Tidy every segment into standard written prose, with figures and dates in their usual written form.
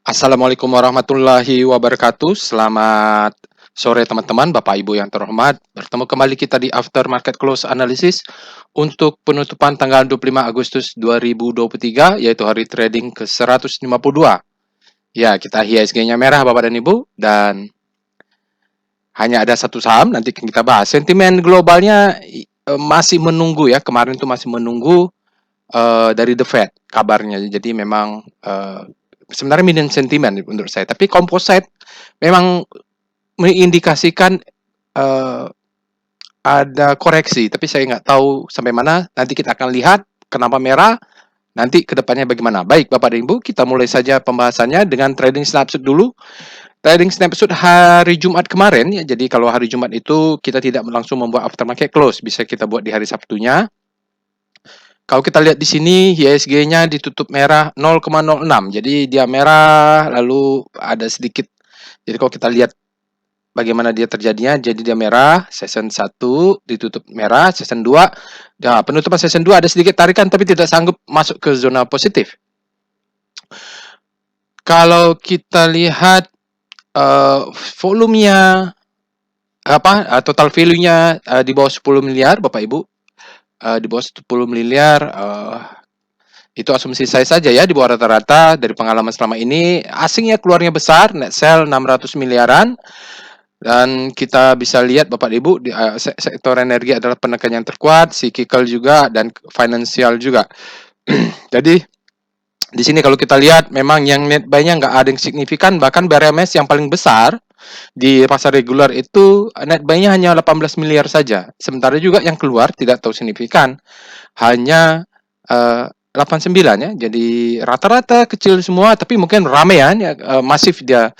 Assalamualaikum warahmatullahi wabarakatuh. Selamat sore teman-teman, Bapak Ibu yang terhormat. Bertemu kembali kita di After Market Close Analysis untuk penutupan tanggal 25 Agustus 2023, yaitu hari trading ke-152. Ya, kita IHSG-nya merah Bapak dan Ibu, dan hanya ada satu saham, nanti kita bahas. Sentimen globalnya masih menunggu ya, kemarin itu masih menunggu dari The Fed kabarnya. Jadi memang sebenarnya median sentiment menurut saya. Tapi composite memang mengindikasikan ada koreksi. Tapi saya nggak tahu sampai mana. Nanti kita akan lihat kenapa merah. Nanti kedepannya bagaimana. Baik Bapak dan Ibu, kita mulai saja pembahasannya dengan trading snapshot dulu. Trading snapshot hari Jumat kemarin ya. Jadi kalau hari Jumat itu kita tidak langsung membuat aftermarket close, bisa kita buat di hari Sabtunya. Kalau kita lihat di sini IHSG-nya ditutup merah 0,06. Jadi dia merah lalu ada sedikit. Jadi kalau kita lihat bagaimana dia terjadinya, jadi dia merah, session 1 ditutup merah, session 2. Ya, penutupan session 2 ada sedikit tarikan tapi tidak sanggup masuk ke zona positif. Kalau kita lihat volumenya total value-nya di bawah 10 miliar Bapak Ibu. Di bawah 10 miliar itu asumsi saya saja ya, di bawah rata-rata dari pengalaman selama ini. Asingnya keluarnya besar, net sell 600 miliaran. Dan kita bisa lihat Bapak Ibu, sektor energi adalah penekan yang terkuat, cyclical juga, dan financial juga. Jadi di sini kalau kita lihat memang yang net buy-nya nggak ada yang signifikan, bahkan BRMS yang paling besar di pasar regular itu net buy-nya hanya 18 miliar saja. Sementara juga yang keluar tidak tahu signifikan, hanya 89 ya. Jadi rata-rata kecil semua, tapi mungkin ramean ya, masif dia.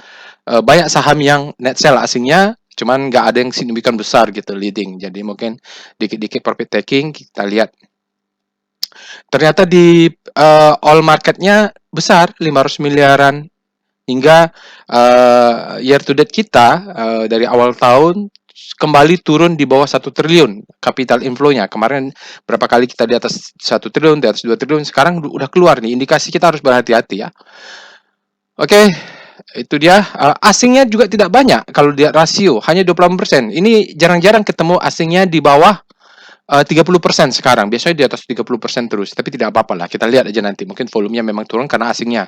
Banyak saham yang net sell asingnya, cuman nggak ada yang signifikan besar gitu leading. Jadi mungkin dikit-dikit profit taking kita lihat. Ternyata di all marketnya besar, 500 miliaran hingga year to date kita dari awal tahun kembali turun di bawah 1 triliun capital inflow-nya. Kemarin berapa kali kita di atas 1 triliun, di atas 2 triliun, sekarang udah keluar nih. Indikasi kita harus berhati-hati ya. Oke, itu dia. Asingnya juga tidak banyak kalau lihat rasio, hanya 28%. Ini jarang-jarang ketemu asingnya di bawah 30% sekarang. Biasanya di atas 30% terus, tapi tidak apa-apa lah. Kita lihat aja nanti. Mungkin volumenya memang turun karena asingnya.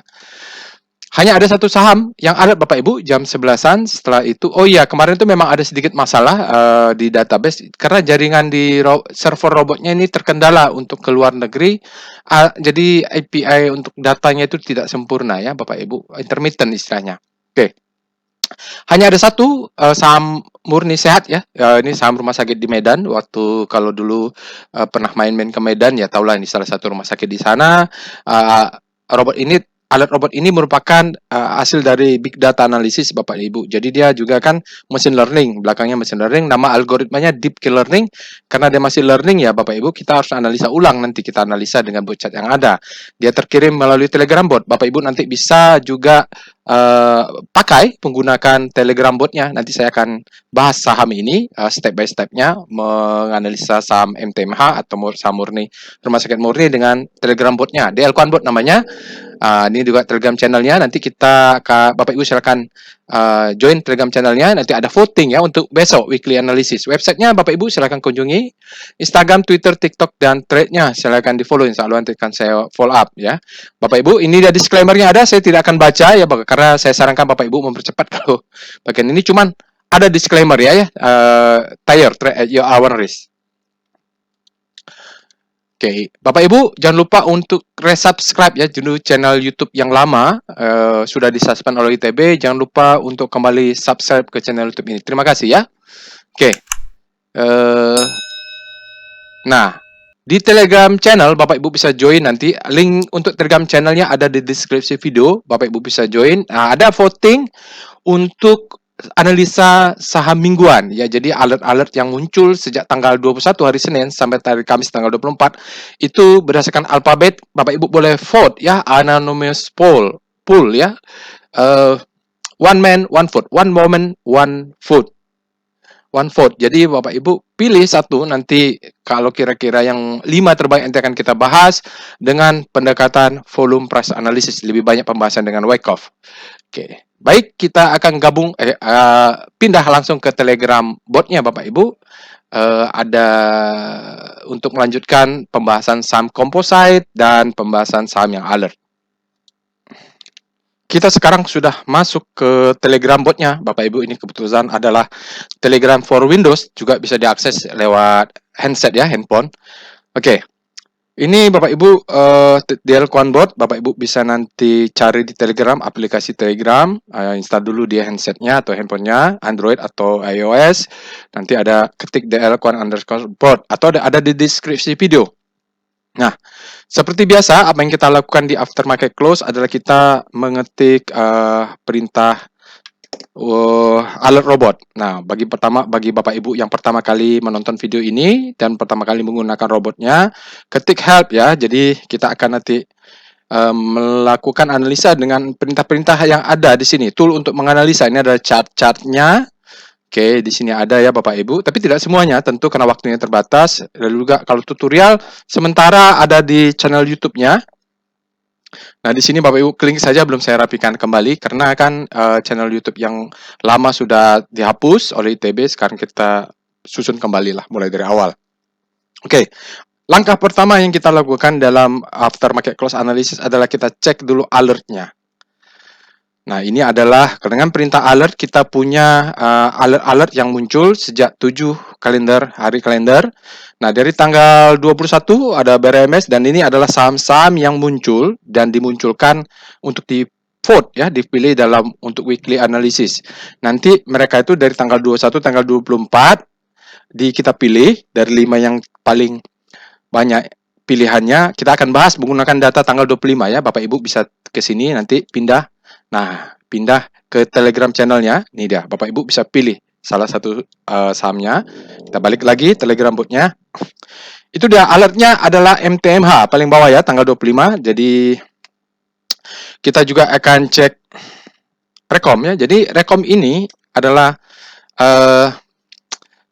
Hanya ada satu saham yang alert Bapak Ibu jam 11-an. Setelah itu, oh iya, kemarin itu memang ada sedikit masalah di database karena jaringan di server robotnya ini terkendala untuk ke luar negeri. Jadi API untuk datanya itu tidak sempurna ya Bapak Ibu, intermittent istilahnya. Oke. Hanya ada satu saham murni sehat ya. Ini saham rumah sakit di Medan. Waktu kalau dulu pernah main-main ke Medan ya, tahulah ini salah satu rumah sakit di sana. Alat robot ini merupakan hasil dari big data analisis Bapak Ibu. Jadi dia juga kan machine learning, belakangnya machine learning, nama algoritmanya deep learning. Karena dia masih learning ya Bapak Ibu, kita harus analisa ulang, nanti kita analisa dengan bot chat yang ada. Dia terkirim melalui Telegram bot. Bapak Ibu nanti bisa juga pakai menggunakan Telegram botnya. Nanti saya akan bahas saham ini step by stepnya, menganalisa saham MTMH atau saham murni, rumah sakit murni dengan Telegram botnya. DL Quant Bot namanya. Ini juga Telegram channelnya. Nanti Bapak Ibu silakan join Telegram channelnya. Nanti ada voting ya untuk besok weekly analysis. Websitenya Bapak Ibu silakan kunjungi. Instagram, Twitter, TikTok, dan thread-nya silakan di follow. Insya Allah nanti akan saya follow up ya. Bapak Ibu, ini dia disclaimer-nya ada. Saya tidak akan baca ya, karena saya sarankan Bapak Ibu mempercepat kalau bagian ini. Cuman ada disclaimer ya. Tired, trade at your own risk. Oke, Bapak Ibu jangan lupa untuk resubscribe ya dulu channel YouTube yang lama sudah disuspend oleh ITB. Jangan lupa untuk kembali subscribe ke channel YouTube ini. Terima kasih ya. Oke, nah di Telegram channel Bapak Ibu bisa join nanti. Link untuk Telegram channelnya ada di deskripsi video. Bapak Ibu bisa join. Nah, ada voting untuk analisa saham mingguan ya. Jadi alert-alert yang muncul sejak tanggal 21 hari Senin sampai hari Kamis tanggal 24 itu berdasarkan alfabet. Bapak Ibu boleh vote ya, anonymous poll ya. One man one vote, one moment one vote. one vote. Jadi Bapak Ibu pilih satu, nanti kalau kira-kira yang 5 terbaik nanti akan kita bahas dengan pendekatan volume price analysis, lebih banyak pembahasan dengan Wyckoff. Oke, baik, kita akan pindah langsung ke Telegram botnya Bapak Ibu. Ada untuk melanjutkan pembahasan saham composite dan pembahasan saham yang alert. Kita sekarang sudah masuk ke Telegram botnya, Bapak Ibu. Ini kebetulan adalah Telegram for Windows, juga bisa diakses lewat handset ya, handphone. Oke, ini Bapak Ibu DL1 bot, Bapak Ibu bisa nanti cari di Telegram, aplikasi Telegram, install dulu di handsetnya atau handphonenya, Android atau iOS. Nanti ada ketik DL1_bot atau ada di deskripsi video. Nah, seperti biasa, apa yang kita lakukan di aftermarket close adalah kita mengetik perintah alert robot. Nah, bagi Bapak Ibu yang pertama kali menonton video ini dan pertama kali menggunakan robotnya, ketik help ya. Jadi kita akan nanti melakukan analisa dengan perintah-perintah yang ada di sini. Tool untuk menganalisa ini adalah chart-chartnya. Oke, di sini ada ya Bapak Ibu, tapi tidak semuanya tentu karena waktunya terbatas. Lalu juga kalau tutorial sementara ada di channel YouTube-nya. Nah, di sini Bapak Ibu klik saja, belum saya rapikan kembali karena kan channel YouTube yang lama sudah dihapus oleh ITB, sekarang kita susun kembali lah mulai dari awal. Oke. Langkah pertama yang kita lakukan dalam aftermarket close analysis adalah kita cek dulu alertnya. Nah, ini adalah dengan perintah alert kita punya alert-alert yang muncul sejak 7 hari kalender. Nah, dari tanggal 21 ada BRMS dan ini adalah saham-saham yang muncul dan dimunculkan untuk di vote ya, dipilih dalam untuk weekly analysis. Nanti mereka itu dari tanggal 21 tanggal 24 kita pilih dari 5 yang paling banyak pilihannya. Kita akan bahas menggunakan data tanggal 25 ya. Bapak Ibu bisa ke sini nanti pindah. Nah, pindah ke Telegram channelnya. Ini dia, Bapak Ibu bisa pilih salah satu sahamnya. Kita balik lagi Telegram botnya. Itu dia, alertnya adalah MTMH paling bawah ya, tanggal 25. Jadi kita juga akan cek rekom ya. Jadi rekom ini adalah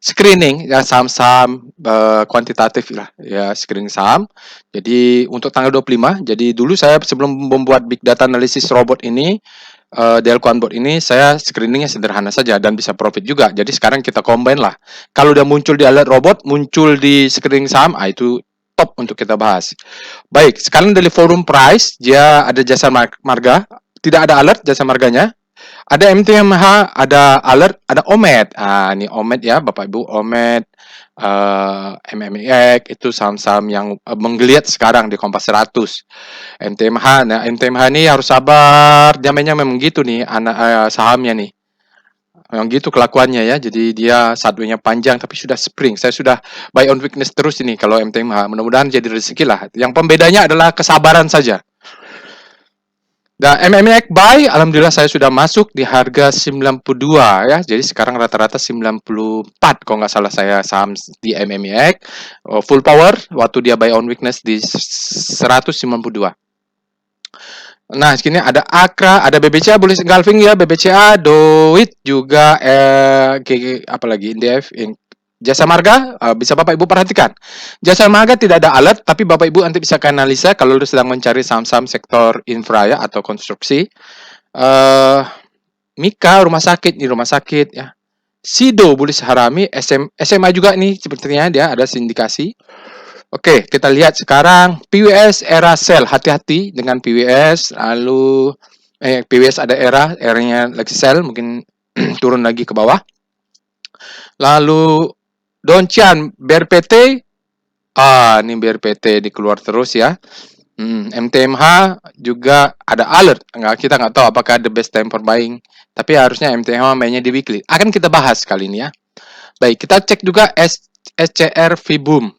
screening ya, saham-saham kuantitatif lah ya, screening saham. Jadi untuk tanggal 25, jadi dulu saya sebelum membuat big data analysis robot ini, DL1 bot ini, saya screeningnya sederhana saja dan bisa profit juga. Jadi sekarang kita combine lah. Kalau udah muncul di alert robot, muncul di screening saham, itu top untuk kita bahas. Baik, sekarang dari forum price, dia ada jasa marga, tidak ada alert jasa marganya. Ada MTMH, ada alert, ada OMED. Ini OMED ya, Bapak Ibu, OMED, MMIX, itu saham-saham yang menggeliat sekarang di Kompas 100. MTMH, nah MTMH ini harus sabar, jamnya memang gitu nih, sahamnya nih. Yang gitu kelakuannya ya, jadi dia sideways-nya panjang tapi sudah spring. Saya sudah buy on weakness terus ini kalau MTMH. Mudah-mudahan jadi rezeki lah. Yang pembedanya adalah kesabaran saja. Dan MMX buy, alhamdulillah saya sudah masuk di harga 92 ya. Jadi sekarang rata-rata 94 kalau nggak salah saya saham di MMX. Full power waktu dia buy on weakness di 192. Nah, sini ada Akra, ada BBCA, boleh Galving ya, BBCA, Doit juga apalagi INDF, Jasa Marga, bisa Bapak Ibu perhatikan. Jasa Marga tidak ada alert, tapi Bapak Ibu nanti bisa analisa kalau sedang mencari saham-saham sektor infra ya atau konstruksi. Mika, rumah sakit ya. Sido, boleh Harami, SMA juga nih sepertinya dia ada sindikasi. Oke, kita lihat sekarang PWS era sell, hati-hati dengan PWS. Lalu PWS ada eranya lagi sell, mungkin turun lagi ke bawah. Lalu Doncian, BRPT, ini BRPT dikeluar terus ya. MTMH juga ada alert. Kita nggak tahu apakah the best time for buying. Tapi harusnya MTMH mainnya di weekly. Akan kita bahas kali ini ya. Baik, kita cek juga SCR Vboom.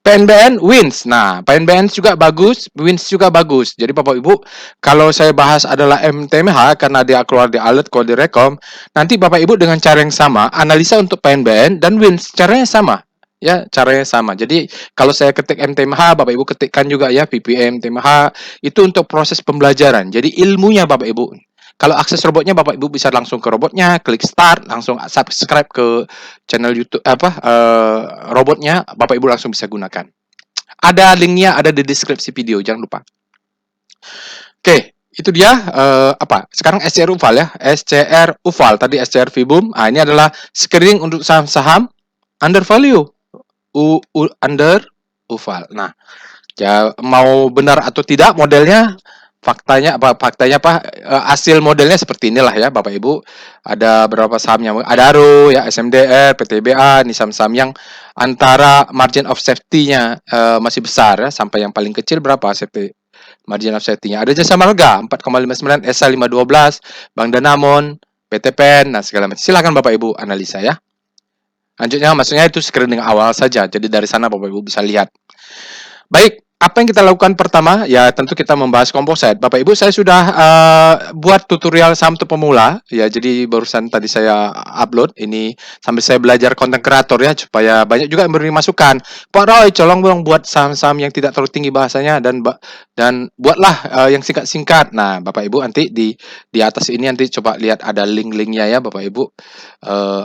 PNBN wins. Nah, PNBN juga bagus, wins juga bagus. Jadi Bapak Ibu, kalau saya bahas adalah MTMH karena dia keluar di alert kalau di rekom, nanti Bapak Ibu dengan cara yang sama analisa untuk PNBN dan wins, caranya sama. Ya, caranya sama. Jadi kalau saya ketik MTMH, Bapak Ibu ketikkan juga ya PPM MTMH, itu untuk proses pembelajaran. Jadi ilmunya Bapak Ibu. Kalau akses robotnya Bapak Ibu bisa langsung ke robotnya, klik start, langsung subscribe ke channel YouTube robotnya, Bapak Ibu langsung bisa gunakan. Ada linknya, ada di deskripsi video, jangan lupa. Oke, itu dia sekarang SCR UVAL ya, SCR UVAL tadi SCR Vibum. Ini adalah screening untuk saham-saham under value, under UVAL. Nah, ya mau benar atau tidak modelnya, faktanya hasil modelnya seperti inilah ya Bapak Ibu. Ada berapa sahamnya? Ada Adaro ya, SMDR, PTBA, ini saham-saham yang antara margin of safety-nya masih besar ya, sampai yang paling kecil berapa safety margin of safety-nya. Ada Jasa Marga 4,59, SA 512, Bank Danamon, PTPN, nah segala macam. Silakan Bapak Ibu analisa ya. Lanjutnya maksudnya itu screening awal saja. Jadi dari sana Bapak Ibu bisa lihat. Baik, apa yang kita lakukan pertama? Ya tentu kita membahas komposit. Bapak Ibu, saya sudah buat tutorial saham untuk pemula. Ya, jadi barusan tadi saya upload ini sambil saya belajar konten kreator ya, supaya banyak juga yang beri masukan. Pak Roy, colong dong buat saham-saham yang tidak terlalu tinggi bahasanya dan buatlah yang singkat-singkat. Nah, Bapak Ibu nanti di atas ini nanti coba lihat ada link-linknya ya, Bapak Ibu,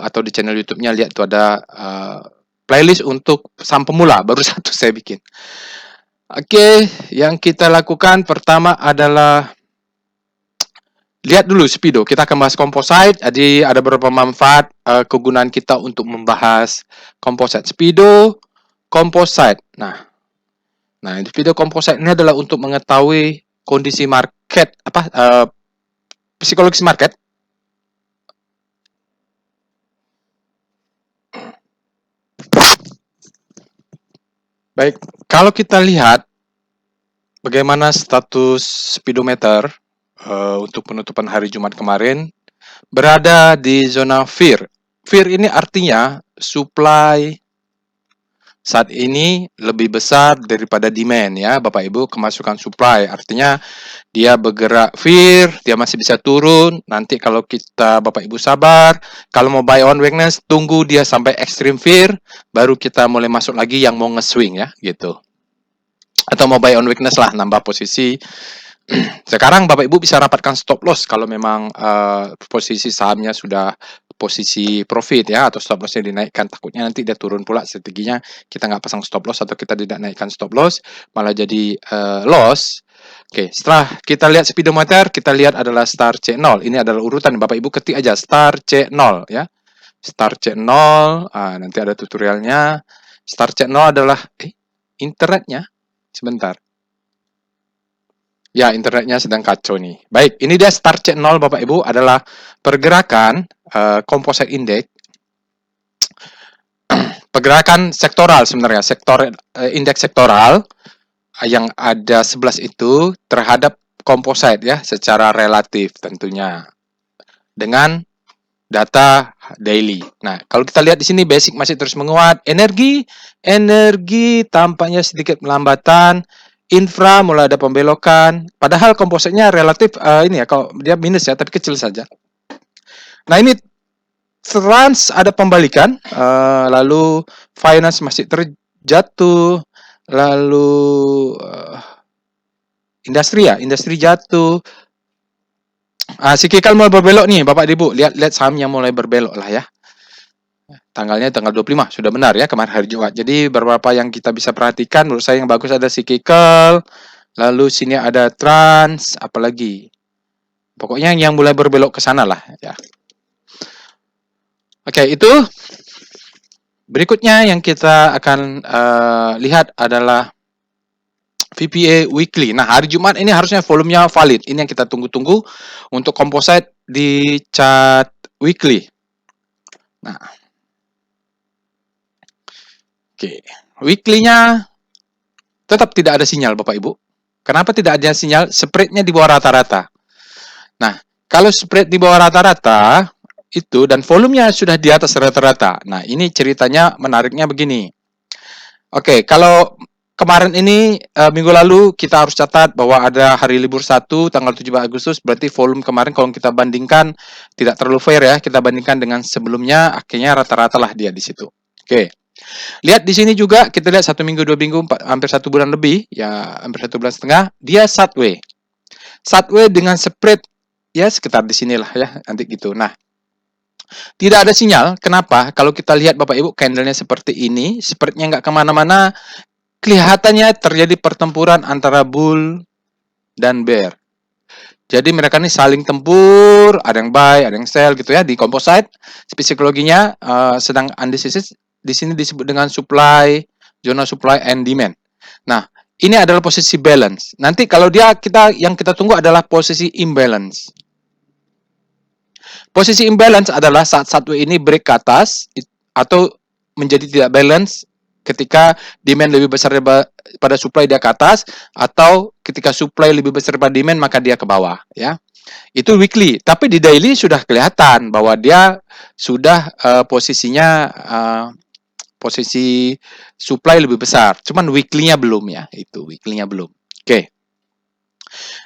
atau di channel YouTube-nya lihat tuh ada playlist untuk saham pemula, baru satu saya bikin. Oke, yang kita lakukan pertama adalah lihat dulu Speedo. Kita akan bahas composite. Jadi ada beberapa manfaat kegunaan kita untuk membahas composite. Speedo composite. Nah, Speedo composite ini adalah untuk mengetahui kondisi market psikologis market. Baik, kalau kita lihat bagaimana status speedometer untuk penutupan hari Jumat kemarin, berada di zona fear. Fear ini artinya supply saat ini lebih besar daripada demand ya Bapak Ibu, kemasukan supply. Artinya dia bergerak fear, dia masih bisa turun. Nanti kalau kita Bapak Ibu sabar, kalau mau buy on weakness, tunggu dia sampai extreme fear, baru kita mulai masuk lagi yang mau nge-swing ya gitu. Atau mau buy on weakness lah, nambah posisi. Sekarang Bapak Ibu bisa rapatkan stop loss kalau memang posisi sahamnya sudah posisi profit ya, atau stop lossnya dinaikkan, takutnya nanti dia turun pula strateginya, kita nggak pasang stop loss atau kita tidak naikkan stop loss malah jadi loss. Oke, setelah kita lihat speedometer, kita lihat adalah star C0. Ini adalah urutan, Bapak Ibu ketik aja star C0 ya. Star C0, nanti ada tutorialnya. Star C0 adalah internetnya sebentar. Ya, internetnya sedang kacau nih. Baik, ini dia Star C0 Bapak Ibu adalah pergerakan composite index. Pergerakan sektoral sebenarnya, indeks sektoral yang ada 11 itu terhadap composite ya, secara relatif tentunya. Dengan data daily. Nah, kalau kita lihat di sini basic masih terus menguat, energi tampaknya sedikit melambatan. Infra mulai ada pembelokan, padahal kompositnya relatif ini ya, kalau dia minus ya, tapi kecil saja. Nah ini trans ada pembalikan, lalu finance masih terjatuh, lalu industri jatuh. Cyclical mulai berbelok nih Bapak Ibu, lihat sahamnya mulai berbelok lah ya. Tanggalnya tanggal 25, sudah benar ya kemarin hari Jumat. Jadi beberapa yang kita bisa perhatikan, menurut saya yang bagus ada cyclical, lalu sini ada trans, apalagi. Pokoknya yang mulai berbelok ke sana lah ya. Oke, itu berikutnya yang kita akan lihat adalah VPA weekly. Nah, hari Jumat ini harusnya volumenya valid. Ini yang kita tunggu-tunggu untuk composite di chart weekly. Nah, oke, weekly-nya tetap tidak ada sinyal Bapak Ibu. Kenapa tidak ada sinyal? Spread-nya di bawah rata-rata. Nah, kalau spread di bawah rata-rata itu dan volumenya sudah di atas rata-rata. Nah, ini ceritanya menariknya begini. Oke, kalau kemarin ini minggu lalu kita harus catat bahwa ada hari libur 1 tanggal 17 Agustus, berarti volume kemarin kalau kita bandingkan tidak terlalu fair ya, kita bandingkan dengan sebelumnya, akhirnya rata-rata lah dia di situ. Oke. Lihat di sini juga kita lihat 1 minggu, 2 minggu, hampir 1 bulan lebih, ya hampir 1 bulan setengah, dia sideways. Sideways dengan spread ya sekitar di sinilah ya, nanti gitu. Nah, tidak ada sinyal. Kenapa? Kalau kita lihat Bapak Ibu, candlenya seperti ini, spreadnya nggak kemana-mana, kelihatannya terjadi pertempuran antara bull dan bear. Jadi mereka ini saling tempur, ada yang buy, ada yang sell gitu ya di composite. Psikologinya sedang undecided di sini disebut dengan supply, zona supply and demand. Nah, ini adalah posisi balance. Nanti kalau yang kita tunggu adalah posisi imbalance. Posisi imbalance adalah saat satu ini break ke atas atau menjadi tidak balance ketika demand lebih besar daripada supply dia ke atas, atau ketika supply lebih besar daripada demand maka dia ke bawah ya. Itu weekly, tapi di daily sudah kelihatan bahwa dia sudah posisinya posisi supply lebih besar. Cuman weekly-nya belum ya, itu weekly-nya belum. Oke.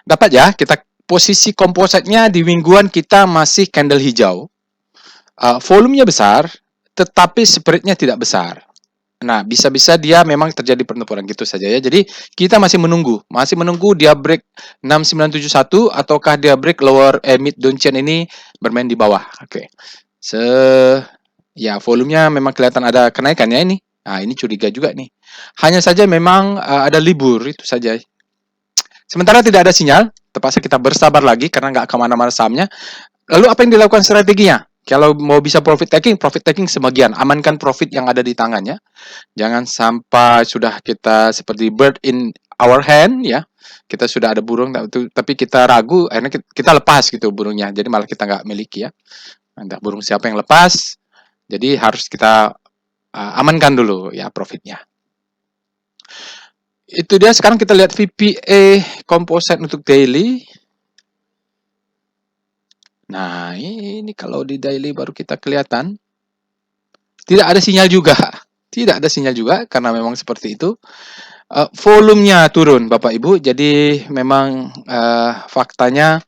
Dapat ya, kita posisi kompositnya di mingguan kita masih candle hijau. Volumenya besar, tetapi spread-nya tidak besar. Nah, bisa-bisa dia memang terjadi pertempuran gitu saja ya. Jadi, kita masih menunggu dia break 6971 ataukah dia break lower mid downtrend ini bermain di bawah. Oke. Ya, volumenya memang kelihatan ada kenaikan ya ini. Nah, ini curiga juga nih. Hanya saja memang ada libur, itu saja. Sementara tidak ada sinyal, terpaksa kita bersabar lagi karena nggak kemana-mana sahamnya. Lalu apa yang dilakukan strateginya? Kalau mau bisa profit taking sebagian. Amankan profit yang ada di tangannya. Jangan sampai sudah kita seperti bird in our hand ya. Kita sudah ada burung, tapi kita ragu, akhirnya kita lepas gitu burungnya. Jadi malah kita nggak miliki ya. Entah burung siapa yang lepas. Jadi harus kita amankan dulu ya profitnya. Itu dia. Sekarang kita lihat VPA composite untuk daily. Nah, ini kalau di daily baru kita kelihatan. Tidak ada sinyal juga. Tidak ada sinyal juga karena memang seperti itu. Volumenya turun Bapak Ibu. Jadi memang faktanya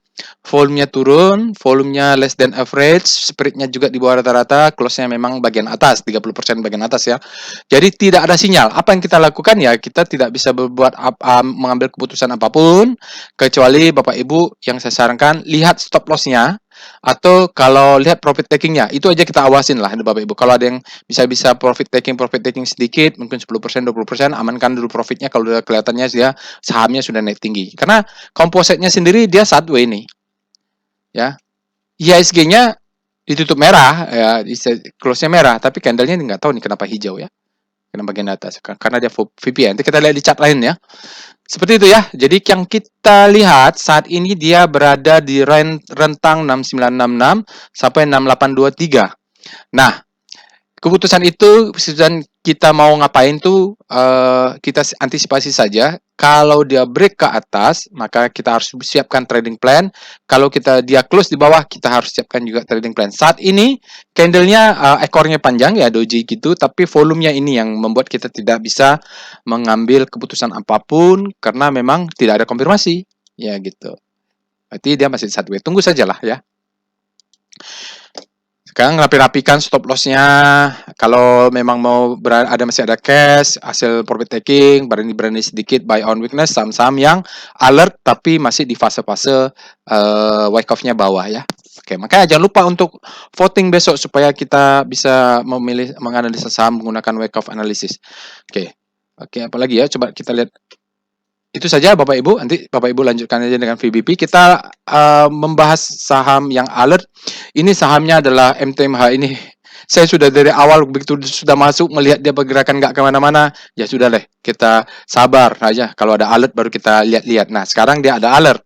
volumenya turun, volumenya less than average, spreadnya juga di bawah rata-rata, close-nya memang bagian atas, 30% bagian atas ya. Jadi tidak ada sinyal. Apa yang kita lakukan ya, kita tidak bisa mengambil keputusan apapun, kecuali Bapak Ibu yang saya sarankan, lihat stop loss-nya, atau kalau lihat profit taking-nya, itu aja kita awasin lah Bapak Ibu. Kalau ada yang bisa profit taking sedikit, mungkin 10%, 20%, amankan dulu profitnya kalau udah kelihatannya dia sahamnya sudah naik tinggi. Karena kompositnya sendiri dia sideways nih. Ya. IHSG-nya ditutup merah, ya, close-nya merah, tapi candle-nya nggak tahu nih kenapa hijau ya. Kenapa bagian atas? Karena dia VPN. Nanti kita lihat di chart lain ya. Seperti itu ya. Jadi yang kita lihat saat ini dia berada di rentang 6966 sampai 6823. Nah, keputusan itu dan kita mau ngapain tuh kita antisipasi saja. Kalau dia break ke atas, maka kita harus siapkan trading plan. Kalau dia close di bawah, kita harus siapkan juga trading plan. Saat ini candlenya ekornya panjang ya doji gitu, tapi volumenya ini yang membuat kita tidak bisa mengambil keputusan apapun karena memang tidak ada konfirmasi ya gitu. Berarti dia masih sideways. Tunggu sajalah ya. Sekarang rapi-rapikan stop loss-nya. Kalau memang mau masih ada cash, hasil profit taking, berani sedikit buy on weakness, saham-saham yang alert tapi masih di fase-fase wake off-nya bawah ya. Oke, makanya jangan lupa untuk voting besok supaya kita bisa menganalisa saham menggunakan wake off analysis. Oke, apalagi ya? Coba kita lihat. Itu saja Bapak Ibu, nanti Bapak Ibu lanjutkan aja dengan VBP. Kita membahas saham yang alert. Ini sahamnya adalah MTMH ini. Saya sudah dari awal begitu sudah masuk melihat dia pergerakan nggak kemana-mana, ya sudah deh kita sabar aja. Kalau ada alert baru kita lihat-lihat. Nah sekarang dia ada alert.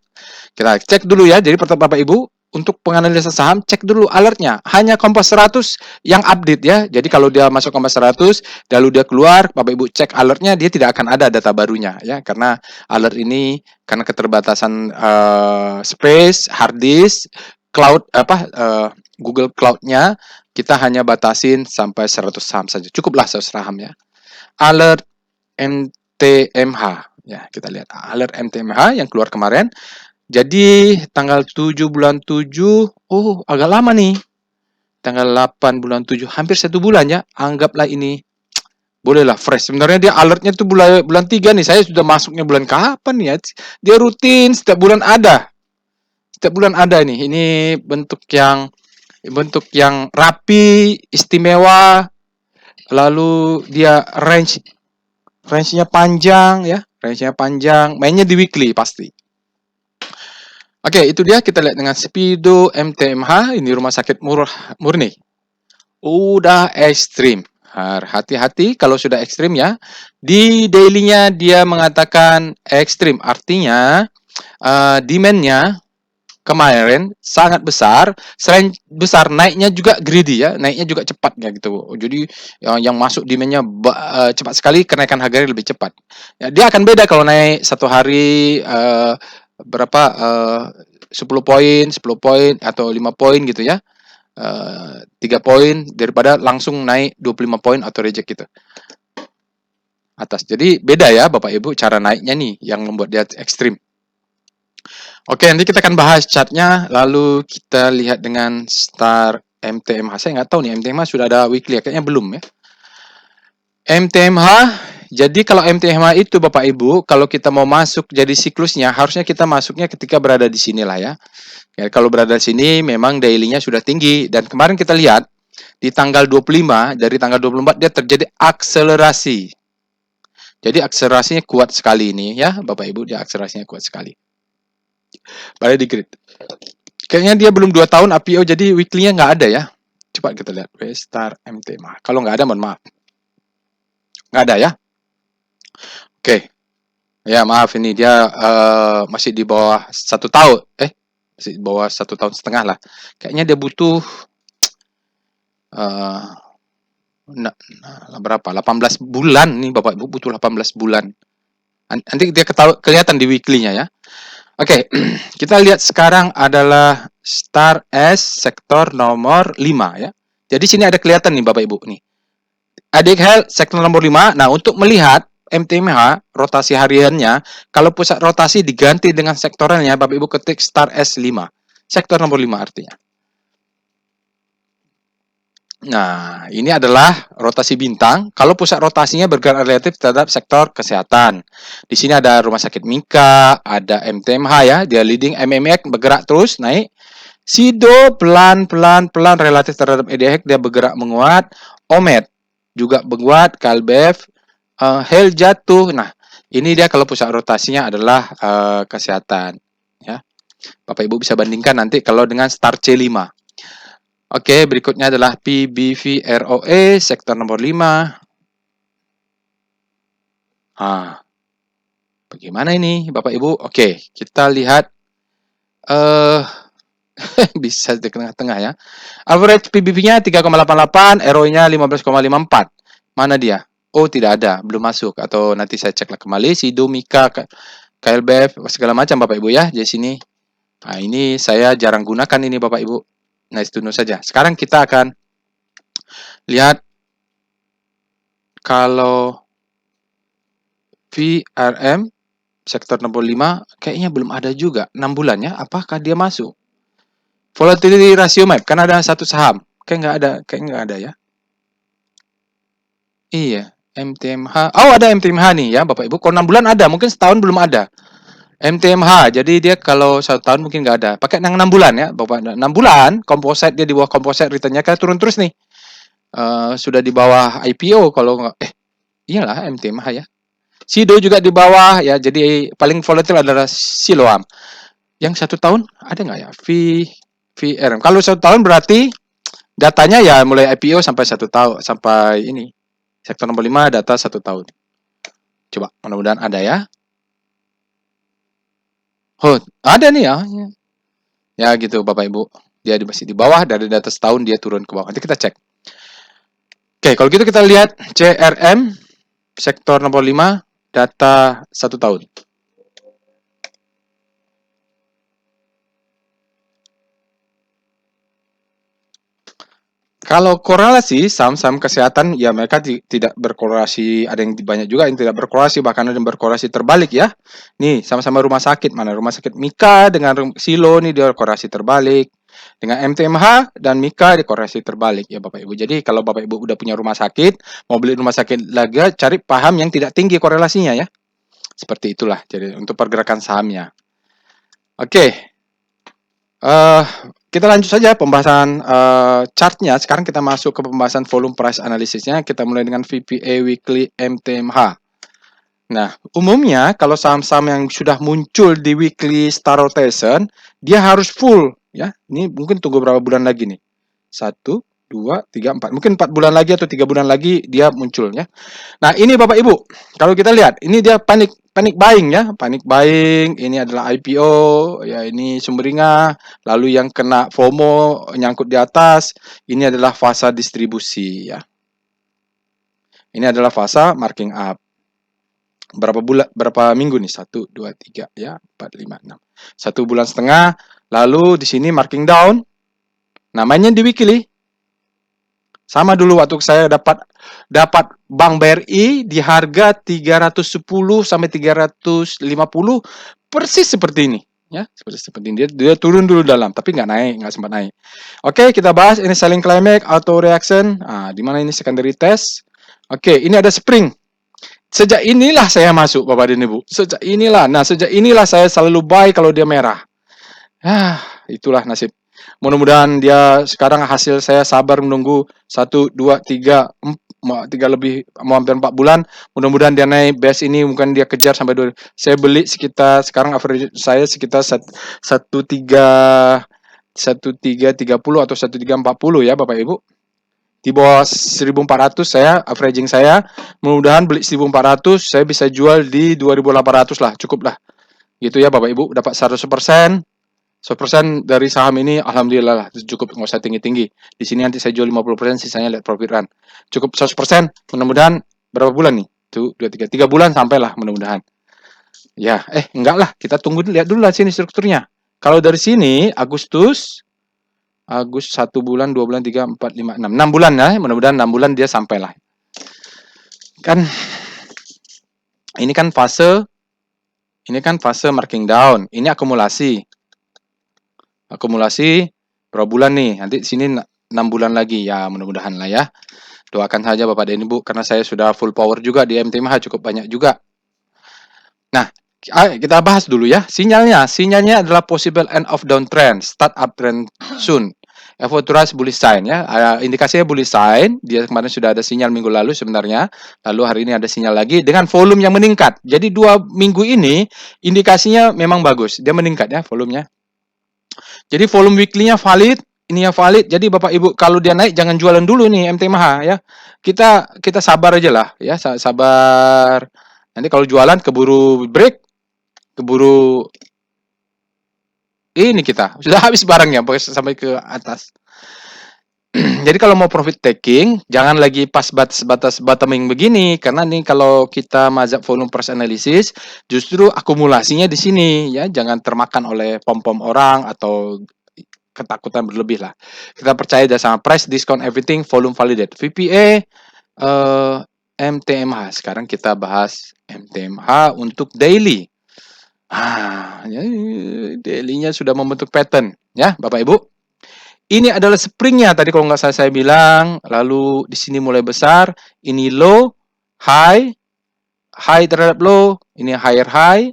Kita cek dulu ya. Jadi pertama Bapak Ibu, untuk penganalisa saham, cek dulu alertnya. Hanya Kompas 100 yang update ya. Jadi kalau dia masuk Kompas 100, lalu dia keluar, Bapak Ibu cek alertnya, dia tidak akan ada data barunya ya. Karena alert ini karena keterbatasan space, hard disk, cloud Google Cloud-nya kita hanya batasin sampai 100 saham saja. Cukuplah 100 saham ya. Alert MTMH ya, kita lihat alert MTMH yang keluar kemarin. Jadi tanggal 7 bulan 7, agak lama nih. Tanggal 8 bulan 7, hampir 1 bulan ya. Anggaplah ini bolehlah fresh. Sebenarnya dia alertnya tuh bulan 3 nih. Saya sudah masuknya bulan kapan ya? Dia rutin setiap bulan ada. Setiap bulan ada nih. Ini bentuk yang rapi, istimewa, lalu dia range-nya panjang ya, range-nya panjang. Mainnya di weekly pasti. Oke, itu dia kita lihat dengan Speedo MTMH, ini rumah sakit murni. Udah ekstrim. Hati-hati kalau sudah ekstrim ya. Di daily-nya dia mengatakan ekstrim, artinya demand-nya kemarin sangat besar, selain besar naiknya juga greedy ya, naiknya juga cepat ya gitu. Jadi yang masuk demand-nya cepat sekali, kenaikan harganya lebih cepat. Ya, dia akan beda kalau naik satu hari berapa 10 poin, 10 poin atau 5 poin gitu ya. 3 poin daripada langsung naik 25 poin atau reject gitu atas. Jadi beda ya Bapak Ibu cara naiknya nih yang membuat dia ekstrim. Oke, nanti kita akan bahas chartnya, lalu kita lihat dengan star MTMH. Saya nggak tahu nih, MTMH sudah ada weekly ya? Kayaknya belum ya. MTMH, jadi kalau MTMH itu Bapak Ibu, kalau kita mau masuk jadi siklusnya, harusnya kita masuknya ketika berada di sini lah ya. Ya, kalau berada di sini memang daily-nya sudah tinggi, dan kemarin kita lihat di tanggal 25, dari tanggal 24 dia terjadi akselerasi. Jadi akselerasinya kuat sekali ini ya, Bapak Ibu, dia akselerasinya kuat sekali. Pada di grid. Kayaknya dia belum 2 tahun IPO, jadi weekly-nya nggak ada ya. Coba kita lihat W-Star MTMH. Kalau nggak ada, mohon maaf. Nggak ada ya. Oke. Ya maaf, ini dia masih di bawah 1 tahun. Masih di bawah 1,5 tahun lah. Kayaknya dia butuh berapa? 18 bulan nih Bapak Ibu, butuh 18 bulan. Nanti dia kelihatan di weekly-nya ya. Oke, kita lihat sekarang adalah Star S sektor nomor 5 ya. Jadi sini ada kelihatan nih Bapak Ibu nih. ADXL sektor nomor 5. Nah, untuk melihat MTMH rotasi hariannya, kalau pusat rotasi diganti dengan sektoralnya, Bapak Ibu ketik Star S5. Sektor nomor 5 artinya. Nah, ini adalah rotasi bintang. Kalau pusat rotasinya bergerak relatif terhadap sektor kesehatan. Di sini ada Rumah Sakit Mika, ada MTMH ya, dia leading, MMX bergerak terus naik. Sido pelan-pelan relatif terhadap EDX dia bergerak menguat. Omed juga menguat, Kalbev, Hel jatuh. Nah, ini dia kalau pusat rotasinya adalah kesehatan ya. Bapak Ibu bisa bandingkan nanti kalau dengan Star C5. Oke, berikutnya adalah PBVROE, sektor nomor 5. Bagaimana ini Bapak Ibu? Oke, kita lihat bisa di tengah-tengah ya. Average PBV-nya 3,88, ROE-nya 15,54. Mana dia? Oh, tidak ada, belum masuk. Atau nanti saya cek kembali. Sido, Mika, KLBF, segala macam Bapak Ibu ya di sini. Nah, ini saya jarang gunakan ini Bapak Ibu. Nice to know saja. Sekarang kita akan lihat kalau VRM sektor nomor 5 kayaknya belum ada juga. 6 bulan ya. Apakah dia masuk? Volatility ratio map kan ada satu saham. Kayak nggak ada ya. Iya, MTMH. Oh, ada MTMH nih ya, Bapak Ibu. Kalau 6 bulan ada, mungkin setahun belum ada. MTMH, jadi dia kalau 1 tahun mungkin nggak ada. Pakai yang 6 bulan ya, Bapak. 6 bulan, composite dia di bawah composite return-nya kan turun terus nih. Sudah di bawah IPO kalau nggak. Iyalah MTMH ya. Sido juga di bawah ya, jadi paling volatile adalah Siloam. Yang 1 tahun ada nggak ya? VRM. Kalau 1 tahun berarti datanya ya mulai IPO sampai 1 tahun, sampai ini. Sektor nomor 5 data 1 tahun. Coba, mudah-mudahan ada ya. Oh, ada nih ya. Ya gitu Bapak Ibu. Dia masih di bawah, dari data setahun dia turun ke bawah. Nanti kita cek. Oke, kalau gitu kita lihat CRM sektor nomor 5 data 1 tahun. Kalau korelasi saham-saham kesehatan ya mereka tidak berkorelasi, ada yang banyak juga yang tidak berkorelasi, bahkan ada yang berkorelasi terbalik ya. Nih sama-sama rumah sakit, mana rumah sakit Mika dengan Silo nih dia korelasi terbalik. Dengan MTMH dan Mika di korelasi terbalik ya Bapak Ibu. Jadi kalau Bapak Ibu udah punya rumah sakit, mau beli rumah sakit lagi, cari paham yang tidak tinggi korelasinya ya. Seperti itulah jadi untuk pergerakan sahamnya. Oke. Eh, kita lanjut saja pembahasan chartnya. Sekarang kita masuk ke pembahasan volume price analysisnya. Kita mulai dengan VPA weekly MTMH. Nah, umumnya kalau saham-saham yang sudah muncul di weekly star rotation, dia harus full ya. Ini mungkin tunggu berapa bulan lagi nih. 1, 2, 3, 4. Mungkin 4 bulan lagi atau 3 bulan lagi dia muncul ya. Nah, ini Bapak Ibu, kalau kita lihat, ini dia panic buying ya, panic buying. Ini adalah IPO, ya ini sumringah. Lalu yang kena FOMO nyangkut di atas, ini adalah fase distribusi ya. Ini adalah fase marking up. Berapa minggu nih? 1, 2, 3 ya, 4, 5, 6. 1,5 bulan. Lalu di sini marking down. Namanya di weekly. Sama dulu waktu saya dapat Bank BRI di harga 310 sampai 350, persis seperti ini ya, seperti ini. Dia turun dulu dalam, tapi nggak sempat naik. Oke, kita bahas ini selling climax, auto reaction. Di mana ini secondary test. Oke, ini ada spring. Sejak inilah saya masuk Bapak dan Ibu. Sejak inilah saya selalu buy kalau dia merah. Itulah nasib. Mudah-mudahan dia sekarang hasil saya sabar menunggu 1, 2, 3 lebih, mau hampir 4 bulan. Mudah-mudahan dia naik base ini, mungkin dia kejar sampai 2. Saya beli sekitar, sekarang average saya sekitar 1330 atau 1340 ya Bapak Ibu. Di bawah 1400 saya averaging saya. Mudah-mudahan beli 1400 saya bisa jual di 2800 lah, cukup lah. Gitu ya Bapak Ibu, dapat 100%. 100% dari saham ini alhamdulillah lah, cukup, nggak usah tinggi-tinggi. Di sini nanti saya jual 50%, sisanya lihat profit run. Cukup 100%, mudah-mudahan berapa bulan nih? 3 bulan sampailah mudah-mudahan. Ya, enggak lah, kita tunggu lihat dulu lah sini strukturnya. Kalau dari sini Agustus 1 bulan, 2 bulan, 3, 4, 5, 6. 6 bulan ya, mudah-mudahan 6 bulan dia sampailah. Kan ini kan fase marking down, ini akumulasi berapa bulan nih, nanti di sini 6 bulan lagi ya, mudah-mudahan lah ya. Doakan saja Bapak dan Ibu, karena saya sudah full power juga di MTMH, cukup banyak juga. Nah, kita bahas dulu ya sinyalnya adalah possible end of downtrend, start uptrend soon. Authorized bullish sign ya. Indikasinya bullish sign. Dia kemarin sudah ada sinyal minggu lalu sebenarnya. Lalu hari ini ada sinyal lagi dengan volume yang meningkat. Jadi 2 minggu ini indikasinya memang bagus. Dia meningkat ya volumenya. Jadi volume weekly-nya valid, ininya valid. Jadi Bapak Ibu kalau dia naik jangan jualan dulu nih MTMH ya. Kita sabar aja lah ya, sabar. Nanti kalau jualan keburu break, keburu ini kita sudah habis barangnya sampai ke atas. Jadi kalau mau profit taking, jangan lagi pas batas bottoming begini, karena nih kalau kita mazhab volume price analysis, justru akumulasinya di sini ya, jangan termakan oleh pom-pom orang atau ketakutan berlebih lah. Kita percaya aja sama price discount everything, volume validate. VPA, MTMH. Sekarang kita bahas MTMH untuk daily. Daily-nya sudah membentuk pattern ya, Bapak Ibu. Ini adalah springnya tadi kalau nggak salah saya bilang. Lalu di sini mulai besar. Ini low, high terhadap low. Ini higher high.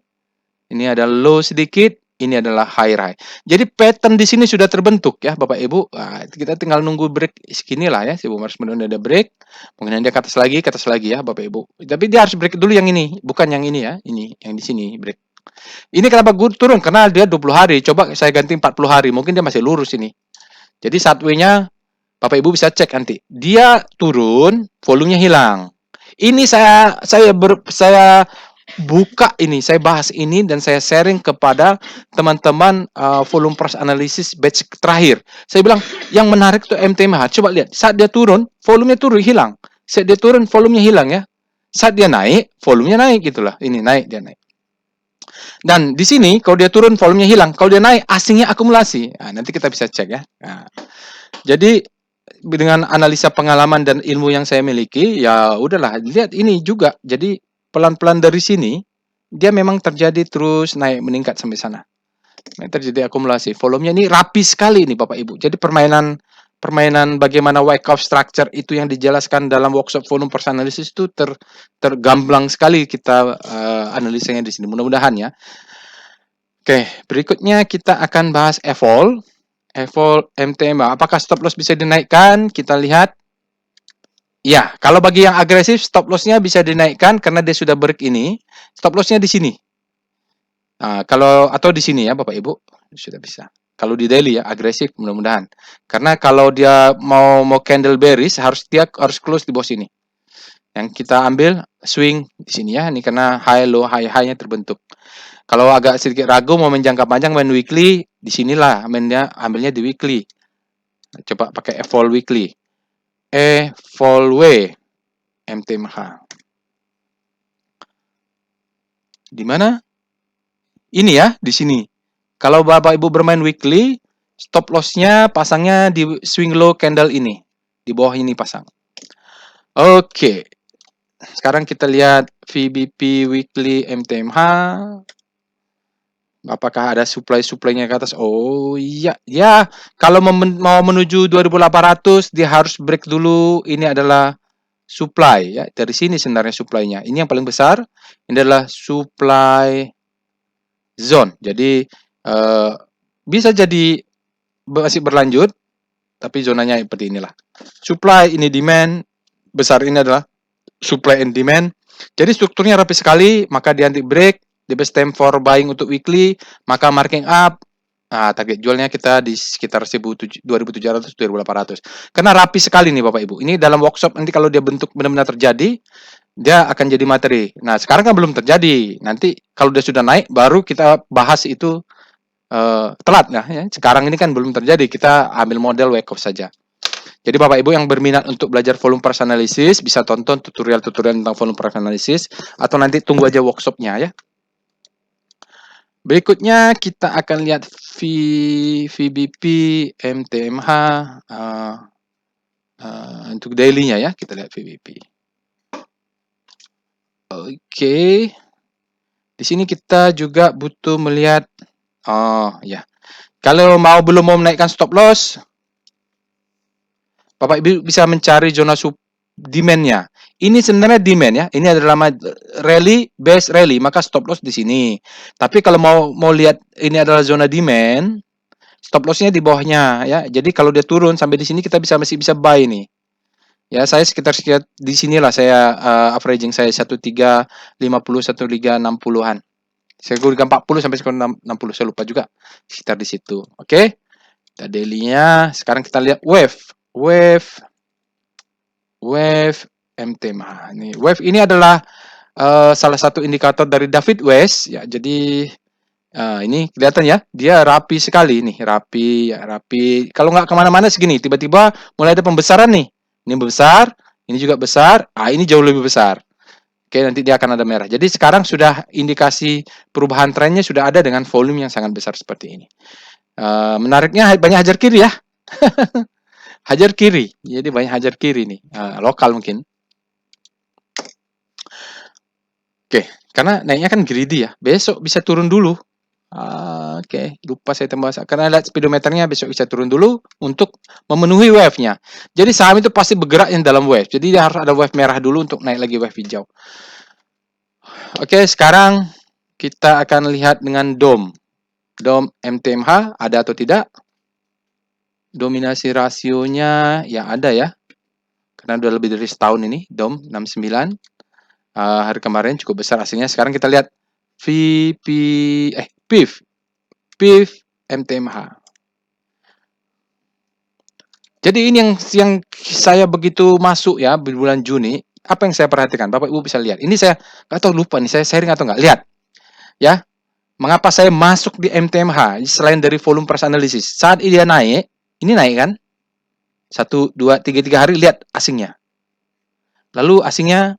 Ini ada low sedikit. Ini adalah higher high. Jadi pattern di sini sudah terbentuk ya Bapak Ibu. Kita tinggal nunggu break segini lah ya. Si Bumars menunda ada break. Mungkin dia ke atas lagi ya Bapak Ibu. Tapi dia harus break dulu yang ini. Bukan yang ini ya. Ini yang di sini break. Ini kenapa gue turun? Karena dia 20 hari. Coba saya ganti 40 hari. Mungkin dia masih lurus ini. Jadi sideways-nya Bapak Ibu bisa cek nanti. Dia turun, volumenya hilang. Ini saya buka ini, saya bahas ini dan saya sharing kepada teman-teman volume price analysis batch terakhir. Saya bilang yang menarik tuh MTMH. Coba lihat, saat dia turun, volumenya turun hilang. Saat dia turun, volumenya hilang ya. Saat dia naik, volumenya naik gitulah. Ini naik, dia naik. Dan di sini kalau dia turun volumenya hilang, kalau dia naik asingnya akumulasi. Nanti kita bisa cek ya. Jadi dengan analisa pengalaman dan ilmu yang saya miliki, ya udahlah, lihat ini juga. Jadi pelan-pelan dari sini dia memang terjadi terus naik meningkat sampai sana. Terjadi akumulasi. Volumenya ini rapi sekali nih Bapak Ibu. Jadi permainan bagaimana Wyckoff structure itu yang dijelaskan dalam workshop volume price analysis itu tergamblang sekali kita analisanya di sini. Mudah-mudahan ya. Oke, berikutnya kita akan bahas evol. Evol MTMA. Apakah stop loss bisa dinaikkan? Kita lihat. Ya, kalau bagi yang agresif, stop loss-nya bisa dinaikkan karena dia sudah break ini. Stop loss-nya di sini. Nah, kalau atau di sini ya, Bapak Ibu, sudah bisa. Kalau di daily ya, agresif mudah-mudahan. Karena kalau dia mau candle bearish, dia harus close di bawah sini. Yang kita ambil swing di sini ya, ini karena high low high-nya terbentuk. Kalau agak sedikit ragu mau main jangka panjang, main weekly, di sinilah ambilnya di weekly. Coba pakai evol weekly. Evolve MTMH. Di mana? Ini ya, di sini. Kalau Bapak Ibu bermain weekly, stop loss-nya pasangnya di swing low candle ini. Di bawah ini pasang. Oke. Sekarang kita lihat VBP weekly MTMH. Apakah ada supply-supply-nya ke atas? Oh iya, ya. Kalau mau menuju 2800, dia harus break dulu. Ini adalah supply ya. Dari sini sebenarnya supply-nya. Ini yang paling besar. Ini adalah supply zone. Jadi bisa jadi masih berlanjut, tapi zonanya seperti inilah. Supply ini demand, besar ini adalah supply and demand. Jadi strukturnya rapi sekali, maka di anti break, the best time for buying untuk weekly, maka marking up. Nah, target jualnya kita di sekitar 2700 2800. Karena rapi sekali nih Bapak Ibu. Ini dalam workshop nanti kalau dia bentuk benar-benar terjadi, dia akan jadi materi. Nah, sekarang kan belum terjadi. Nanti kalau dia sudah naik baru kita bahas itu telat ya. Sekarang ini kan belum terjadi, kita ambil model wake off saja. Jadi Bapak Ibu yang berminat untuk belajar volume price analysis bisa tonton tutorial-tutorial tentang volume price analysis atau nanti tunggu aja workshopnya ya. Berikutnya kita akan lihat VBP MTMH untuk daily-nya ya, kita lihat VBP. Oke. Di sini kita juga butuh melihat ya. Kalau belum mau menaikkan stop loss, Bapak Ibu bisa mencari zona demand-nya. Ini sebenarnya demand ya. Ini adalah rally, base rally, maka stop loss di sini. Tapi kalau mau lihat ini adalah zona demand, stop loss-nya di bawahnya ya. Jadi kalau dia turun sampai di sini kita masih bisa buy nih. Ya, saya sekitar di sinilah saya averaging saya 1350 1360-an. Saya gunakan 40 sampai 60, saya lupa juga. Sekitar di situ. Oke. Kita daily-nya. Sekarang kita lihat wave MTMH. Nih, wave ini adalah salah satu indikator dari David West ya. Jadi ini kelihatan ya, dia rapi sekali nih, rapi ya, rapi. Kalau nggak kemana-mana segini, tiba-tiba mulai ada pembesaran nih. Ini besar, ini juga besar. Ini jauh lebih besar. Oke, nanti dia akan ada merah. Jadi sekarang sudah indikasi perubahan trennya sudah ada dengan volume yang sangat besar seperti ini. Menariknya banyak hajar kiri ya. Hajar kiri. Jadi banyak hajar kiri nih. Lokal mungkin. Oke, karena naiknya kan greedy ya. Besok bisa turun dulu. Oke, lupa saya tambah. Karena lihat speedometernya besok bisa turun dulu untuk memenuhi wave-nya. Jadi saham itu pasti bergerak yang dalam wave. Jadi dia harus ada wave merah dulu untuk naik lagi wave hijau. Oke, sekarang kita akan lihat dengan DOM. DOM MTMH ada atau tidak? Dominasi rasionya ya ada ya. Karena udah lebih dari setahun ini, DOM 69. Hari kemarin cukup besar hasilnya. Sekarang kita lihat PIF MTMH. Jadi ini yang saya begitu masuk ya di bulan Juni, apa yang saya perhatikan? Bapak Ibu bisa lihat. Ini saya nggak tahu, lupa nih, saya sharing atau nggak. Lihat. Ya. Mengapa saya masuk di MTMH selain dari volume price analysis? Saat dia naik, ini naik kan? 1, 2, 3 hari, lihat asingnya. Lalu asingnya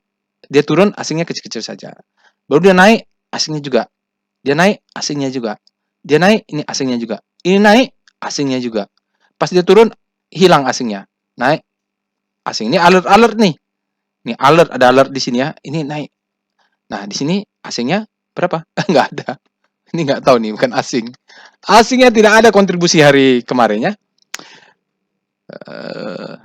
dia turun, asingnya kecil-kecil saja. Baru dia naik, asingnya juga. Dia naik, asingnya juga. Dia naik, ini asingnya juga. Ini naik, asingnya juga. Pas dia turun, hilang asingnya. Naik, asing. Ini alert nih. Ini alert, ada alert di sini ya. Ini naik. Nah, di sini asingnya berapa? Nggak ada. Ini nggak tahu nih, bukan asing. Asingnya tidak ada kontribusi hari kemarinnya.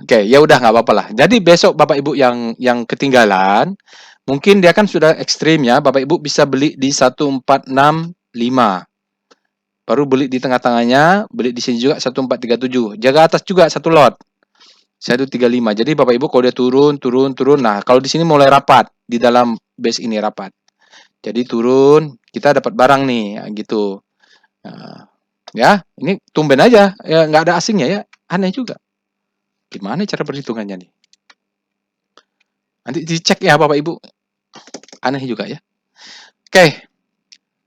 Oke, ya udah nggak apa-apa lah. Jadi besok Bapak Ibu yang ketinggalan, mungkin dia kan sudah ekstrim ya. Bapak Ibu bisa beli di 1465. baru beli di tengah-tengahnya, beli di sini juga 1437. Jaga atas juga satu lot. 135. Jadi Bapak Ibu kalau dia turun. Nah, kalau di sini mulai rapat di dalam base ini rapat. Jadi turun, kita dapat barang nih, gitu. Nah, ya, ini tumben aja, ya nggak ada asingnya ya, aneh juga. Gimana cara perhitungannya nih? Nanti dicek ya Bapak Ibu, aneh juga ya. Oke,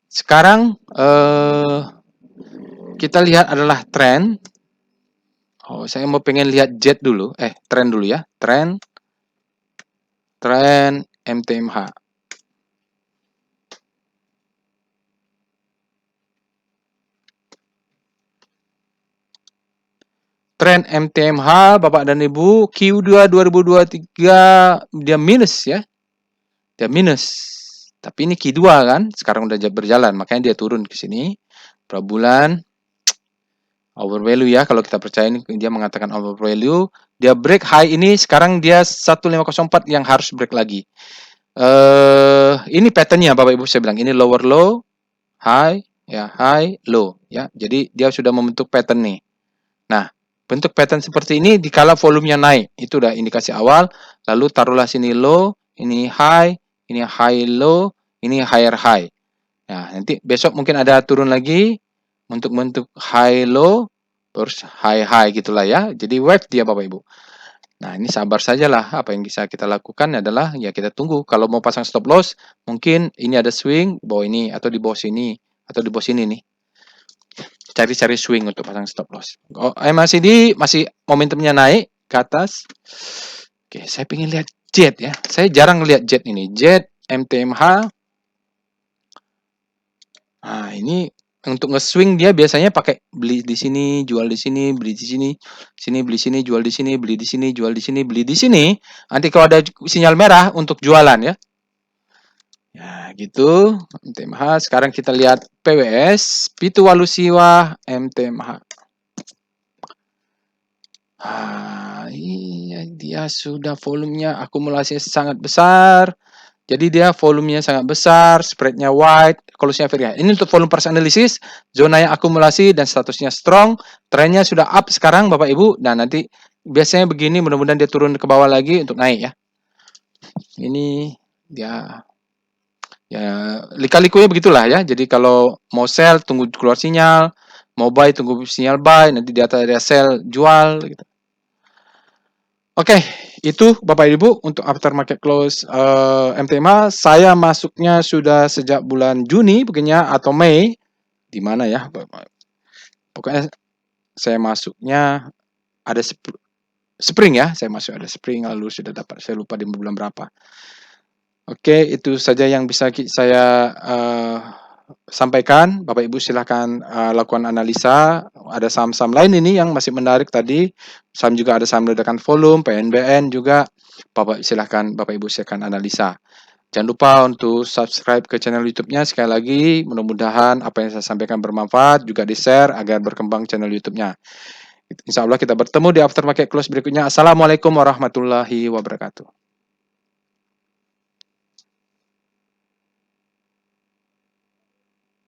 sekarang kita lihat adalah tren. Oh, saya mau pengen lihat jet dulu, tren dulu ya, tren MTMH. Tren MTMH Bapak dan Ibu Q2 2023 dia minus ya. Dia minus. Tapi ini Q2 kan, sekarang udah berjalan, makanya dia turun ke sini. Berapa bulan? Overvalue ya, kalau kita percaya ini dia mengatakan overvalue. Dia break high ini, sekarang dia 1504 yang harus break lagi. Ini patternnya Bapak Ibu saya bilang, ini lower low, high, ya high, low ya. Jadi dia sudah membentuk pattern nih. Nah, bentuk pattern seperti ini dikala volumenya naik, itu udah indikasi awal. Lalu taruhlah sini low, ini high low, ini higher high. Nah, nanti besok mungkin ada turun lagi untuk bentuk high low, terus high high gitulah ya. Jadi wave dia Bapak Ibu. Nah, ini sabar sajalah. Apa yang bisa kita lakukan adalah ya kita tunggu. Kalau mau pasang stop loss, mungkin ini ada swing bawah ini atau di bawah sini atau di bawah sini nih. Cari-cari swing untuk pasang stop loss. Oh, MACD masih momentumnya naik ke atas. Oke, saya pengen lihat jet ya. Saya jarang lihat jet ini. Jet MTMH. Nah, ini untuk nge-swing dia biasanya pakai beli di sini, jual di sini, beli di sini, beli sini, jual di sini, beli di sini, jual di sini, beli di sini. Nanti kalau ada sinyal merah untuk jualan ya. Ya, gitu. MTMH. Sekarang kita lihat PWS, Pitu Walusiwa, MTMH. Iya, dia sudah volumenya akumulasinya sangat besar. Jadi dia volumenya sangat besar, spreadnya wide, close-nya very high. Ini untuk volume price analysis, zona yang akumulasi dan statusnya strong, trennya sudah up sekarang Bapak Ibu. Dan nanti biasanya begini, mudah-mudahan dia turun ke bawah lagi untuk naik ya. Ini dia ya lika-likunya begitulah ya. Jadi kalau mau sell tunggu keluar sinyal, mau buy tunggu sinyal buy, nanti di atas ada sell jual gitu. Oke, itu Bapak Ibu untuk aftermarket close MTMH. Saya masuknya sudah sejak bulan Juni begini atau Mei. Di mana ya? Pokoknya saya masuknya ada spring ya. Saya masuk ada spring lalu sudah dapat, saya lupa di bulan berapa. Oke, itu saja yang bisa saya sampaikan. Bapak Ibu silahkan lakukan analisa. Ada saham-saham lain ini yang masih menarik tadi. Saham juga ada saham ledakan volume, PNBN juga. Bapak Ibu silahkan analisa. Jangan lupa untuk subscribe ke channel YouTube-nya. Sekali lagi, mudah-mudahan apa yang saya sampaikan bermanfaat, juga di-share agar berkembang channel YouTube-nya. Insya Allah kita bertemu di aftermarket close berikutnya. Assalamualaikum warahmatullahi wabarakatuh.